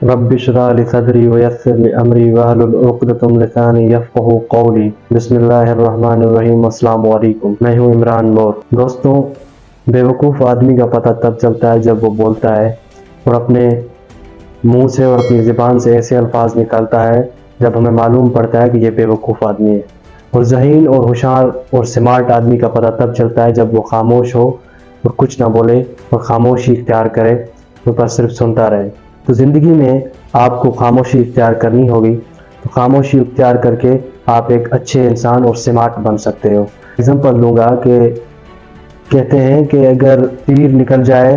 Rabbi इश्रह ली सदरी वयस्सिर ली अमरी वहलुल उक़दतम मिन लिसानी यफ़क़हू क़ौली। बिस्मिल्लाहिर्रहमानिर्रहीम। अस्सलामु अलैकुम। मैं हूँ इमरान नूर। दोस्तों, बेवकूफ़ आदमी का पता तब चलता है जब वो बोलता है और अपने मुंह से और अपनी ज़बान से ऐसे अल्फाज निकालता है जब हमें मालूम पड़ता है कि ये बेवकूफ़ आदमी है। और ज़हीन और होशियार और स्मार्ट आदमी का पता तब चलता है जब वो खामोश हो और कुछ ना बोले और खामोशी इख्तियार करे तो बस सिर्फ सुनता रहे। तो ज़िंदगी में आपको खामोशी इख्तियार करनी होगी। तो खामोशी इख्तियार करके आप एक अच्छे इंसान और स्मार्ट बन सकते हो। एग्जांपल लूँगा कि कहते हैं कि अगर तीर निकल जाए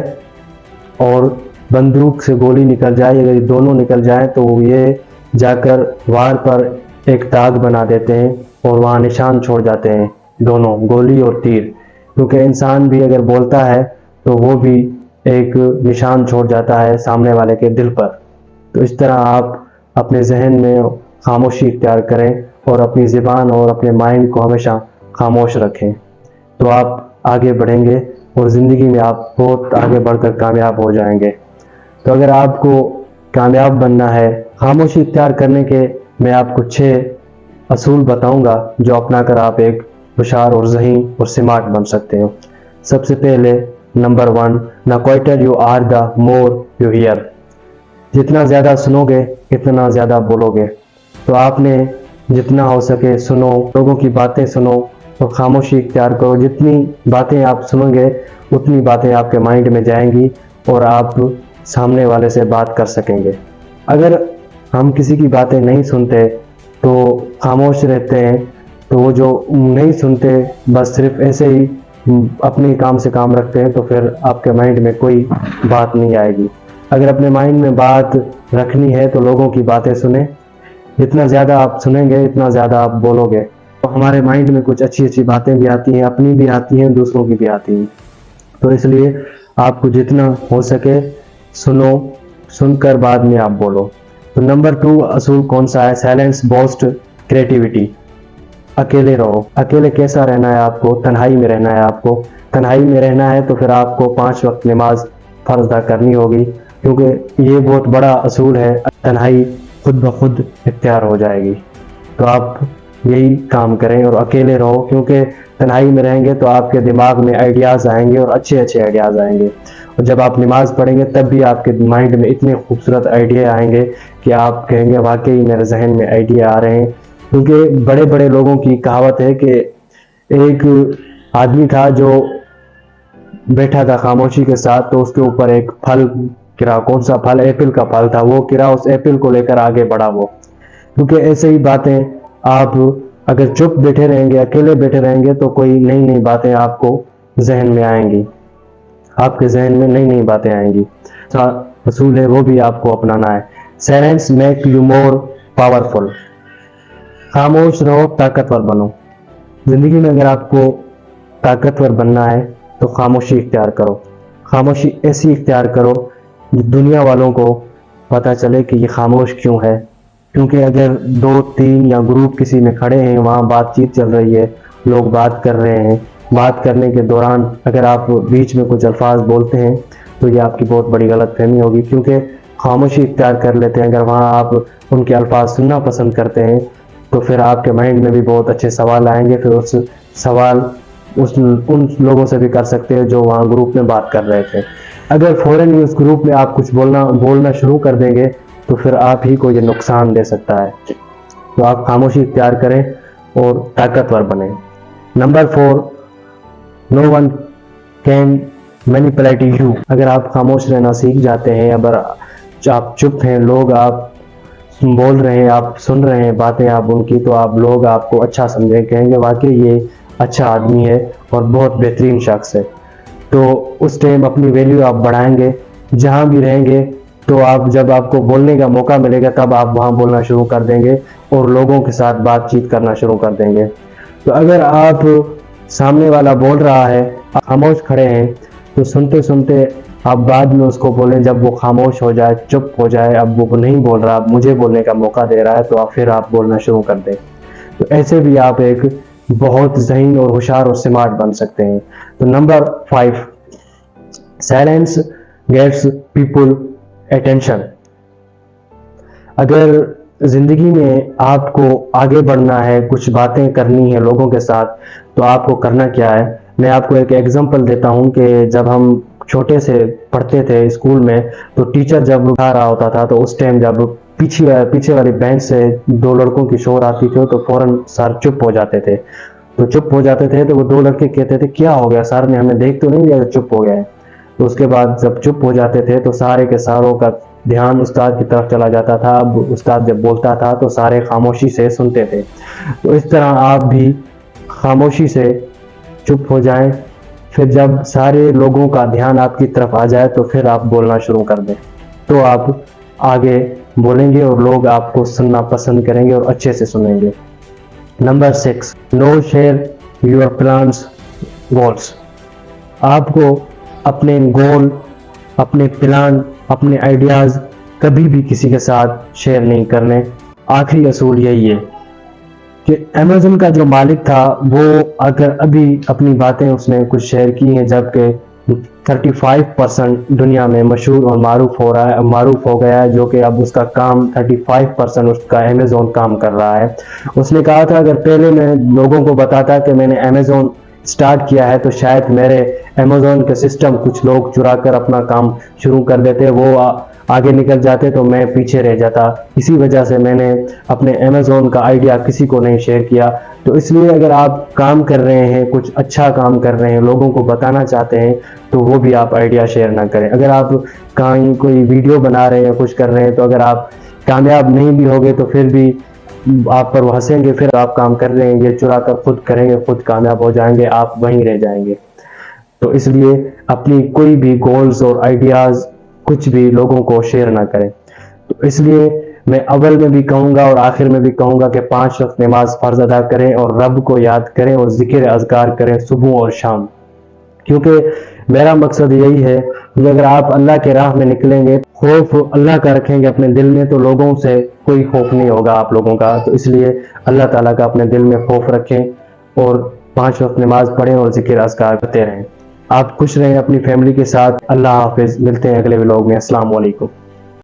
और बंदूक से गोली निकल जाए, अगर ये दोनों निकल जाए तो ये जाकर वार पर एक दाग बना देते हैं और वहाँ निशान छोड़ जाते हैं, दोनों गोली और तीर। क्योंकि इंसान भी अगर बोलता है तो वो भी एक निशान छोड़ जाता है सामने वाले के दिल पर। तो इस तरह आप अपने जहन में खामोशी इख्तियार करें और अपनी ज़बान और अपने माइंड को हमेशा खामोश रखें, तो आप आगे बढ़ेंगे और ज़िंदगी में आप बहुत आगे बढ़कर कामयाब हो जाएंगे। तो अगर आपको कामयाब बनना है, खामोशी इख्तियार करने के मैं आपको 6 असूल बताऊंगा जो अपनाकर आप एक होशियार और ज़हीन और स्मार्ट बन सकते हो। सबसे पहले number 1, the quieter you are the more you hear. जितना ज़्यादा सुनोगे इतना ज़्यादा बोलोगे। तो आपने जितना हो सके सुनो, लोगों की बातें सुनो और खामोशी इख्तियार करो। जितनी बातें आप सुनोगे उतनी बातें आपके माइंड में जाएंगी और आप सामने वाले से बात कर सकेंगे। अगर हम किसी की बातें नहीं सुनते तो खामोश रहते हैं, तो वो जो नहीं सुनते बस सिर्फ ऐसे ही अपने काम से काम रखते हैं, तो फिर आपके माइंड में कोई बात नहीं आएगी। अगर अपने माइंड में बात रखनी है तो लोगों की बातें सुने। जितना ज़्यादा आप सुनेंगे इतना ज़्यादा आप बोलोगे। तो हमारे माइंड में कुछ अच्छी अच्छी बातें भी आती हैं, अपनी भी आती हैं, दूसरों की भी आती हैं। तो इसलिए आपको जितना हो सके सुनो, सुनकर बाद में आप बोलो। तो नंबर 2 असूल कौन सा है? Silence boost creativity. अकेले रहो। अकेले कैसा रहना है आपको? तन्हाई में रहना है आपको। तन्हाई में रहना है तो फिर आपको 5 वक्त नमाज फ़र्ज़ अदा करनी होगी, क्योंकि ये बहुत बड़ा असूल है। तन्हाई खुद ब खुद इख्तियार हो जाएगी। तो आप यही काम करें और अकेले रहो, क्योंकि तन्हाई में रहेंगे तो आपके दिमाग में आइडियाज़ आएंगे और अच्छे अच्छे आइडियाज़ आएंगे। और जब आप नमाज़ पढ़ेंगे तब भी आपके माइंड में इतने खूबसूरत आइडिया आएंगे कि आप कहेंगे वाकई मेरे जहन में आइडिया आ रहे हैं। क्योंकि बड़े बड़े लोगों की कहावत है कि एक आदमी था जो बैठा था खामोशी के साथ, तो उसके ऊपर एक फल गिरा। कौन सा फल? एप्पल का फल था। वो गिरा, उस एप्पल को लेकर आगे बढ़ा वो। क्योंकि ऐसे ही बातें आप अगर चुप बैठे रहेंगे, अकेले बैठे रहेंगे, तो कोई नई नई बातें आपको जहन में आएंगी, आपके जहन में नई नई बातें आएंगी। असूल है वो भी आपको अपनाना है। Silence make you more powerful. खामोश रहो, ताकतवर बनो। जिंदगी में अगर आपको ताकतवर बनना है तो खामोशी इख्तियार करो। खामोशी ऐसी इख्तियार करो जो दुनिया वालों को पता चले कि ये खामोश क्यों है। क्योंकि अगर 2-3 या ग्रुप किसी में खड़े हैं, वहाँ बातचीत चल रही है, लोग बात कर रहे हैं, बात करने के दौरान अगर आप बीच में कुछ अल्फाज बोलते हैं तो ये आपकी बहुत बड़ी गलतफहमी होगी। क्योंकि खामोशी इख्तियार कर लेते हैं, अगर वहाँ आप उनके अल्फाज सुनना पसंद करते हैं तो फिर आपके माइंड में भी बहुत अच्छे सवाल आएंगे। फिर उस सवाल उन लोगों से भी कर सकते हैं जो वहाँ ग्रुप में बात कर रहे थे। अगर फ़ौरन ही उस ग्रुप में आप कुछ बोलना शुरू कर देंगे तो फिर आप ही को ये नुकसान दे सकता है। तो आप खामोशी इख्तियार करें और ताकतवर बने। Number 4, no one can manipulate you. अगर आप खामोश रहना सीख जाते हैं, अगर आप चुप हैं, लोग आप बोल रहे हैं, आप सुन रहे हैं बातें आप उनकी, तो आप लोग आपको अच्छा समझें, कहेंगे वाकई ये अच्छा आदमी है और बहुत बेहतरीन शख्स है। तो उस टाइम अपनी वैल्यू आप बढ़ाएंगे। जहाँ भी रहेंगे तो आप जब आपको बोलने का मौका मिलेगा तब आप वहाँ बोलना शुरू कर देंगे और लोगों के साथ बातचीत करना शुरू कर देंगे। तो अगर आप सामने वाला बोल रहा है, आप खामोश खड़े हैं, तो सुनते सुनते आप बाद में उसको बोलें। जब वो खामोश हो जाए, चुप हो जाए, अब वो नहीं बोल रहा, अब मुझे बोलने का मौका दे रहा है, तो फिर आप बोलना शुरू कर दें। तो ऐसे भी आप एक बहुत ज़हीन और होशियार और स्मार्ट बन सकते हैं। तो number 5, silence gets people attention. اگر زندگی میں آپ کو آگے بڑھنا ہے، کچھ باتیں کرنی ہے لوگوں کے ساتھ، تو آپ کو کرنا کیا ہے؟ میں آپ کو ایک ایگزامپل دیتا ہوں کہ جب ہم چھوٹے سے پڑھتے تھے اسکول میں، تو ٹیچر جب اٹھا رہا ہوتا تھا تو اس ٹائم جب پیچھے والی بینچ سے دو لڑکوں کی شور آتی تھی تو فوراً سر چپ ہو جاتے تھے. تو چپ ہو جاتے تھے تو وہ دو لڑکے کہتے تھے کیا ہو گیا سر نے ہمیں دیکھ تو نہیں لیا چپ ہو گیا ہے. تو اس کے بعد جب چپ ہو جاتے تھے تو سارے کے ساروں کا دھیان استاد کی طرف چلا جاتا تھا. اب استاد جب بولتا تھا تو سارے خاموشی سے سنتے تھے. تو اس طرح آپ بھی خاموشی سے چپ ہو جائیں، پھر جب سارے لوگوں کا دھیان آپ کی طرف آ جائے تو پھر آپ بولنا شروع کر دیں، تو آپ آگے بولیں گے اور لوگ آپ کو سننا پسند کریں گے اور اچھے سے سنیں گے. نمبر 6، no share your plans goals. آپ کو اپنے گول، اپنے پلان، اپنے آئیڈیاز کبھی بھی کسی کے ساتھ شیئر نہیں کرنے. آخری اصول یہی ہے کہ امیزون کا جو مالک تھا وہ اگر ابھی اپنی باتیں اس نے کچھ شیئر کی ہیں، جبکہ 35% دنیا میں مشہور اور معروف ہو گیا ہے، جو کہ اب اس کا کام 35% اس کا امیزون کام کر رہا ہے. اس نے کہا تھا اگر پہلے میں لوگوں کو بتاتا کہ میں نے امیزون سٹارٹ کیا ہے تو شاید میرے امیزون کے سسٹم کچھ لوگ چرا کر اپنا کام شروع کر دیتے، وہ آگے نکل جاتے تو میں پیچھے رہ جاتا. اسی وجہ سے میں نے اپنے امیزون کا آئیڈیا کسی کو نہیں شیئر کیا. تو اس لیے اگر آپ کام کر رہے ہیں، کچھ اچھا کام کر رہے ہیں، لوگوں کو بتانا چاہتے ہیں، تو وہ بھی آپ آئیڈیا شیئر نہ کریں. اگر آپ کہیں کوئی ویڈیو بنا رہے ہیں، کچھ کر رہے ہیں، تو اگر آپ کامیاب نہیں بھی ہوگے تو پھر بھی آپ پر وہ ہنسیں گے. پھر آپ کام کر رہے ہیں یہ چرا کر خود کریں گے، خود کامیاب ہو جائیں گے، آپ وہیں رہ جائیں گے. تو اس لیے اپنی کوئی بھی گولز اور آئیڈیاز کچھ بھی لوگوں کو شیئر نہ کریں. تو اس لیے میں اول میں بھی کہوں گا اور آخر میں بھی کہوں گا کہ 5 وقت نماز فرض ادا کریں اور رب کو یاد کریں اور ذکر اذکار کریں صبح اور شام. کیونکہ میرا مقصد یہی ہے کہ اگر آپ اللہ کے راہ میں نکلیں گے، خوف اللہ کا رکھیں گے اپنے دل میں، تو لوگوں سے کوئی خوف نہیں ہوگا آپ لوگوں کا. تو اس لیے اللہ تعالیٰ کا اپنے دل میں خوف رکھیں اور 5 وقت نماز پڑھیں اور ذکر اذکار کرتے رہیں. آپ خوش رہیں اپنی فیملی کے ساتھ. اللہ حافظ. ملتے ہیں اگلے ولاگ میں. السلام علیکم.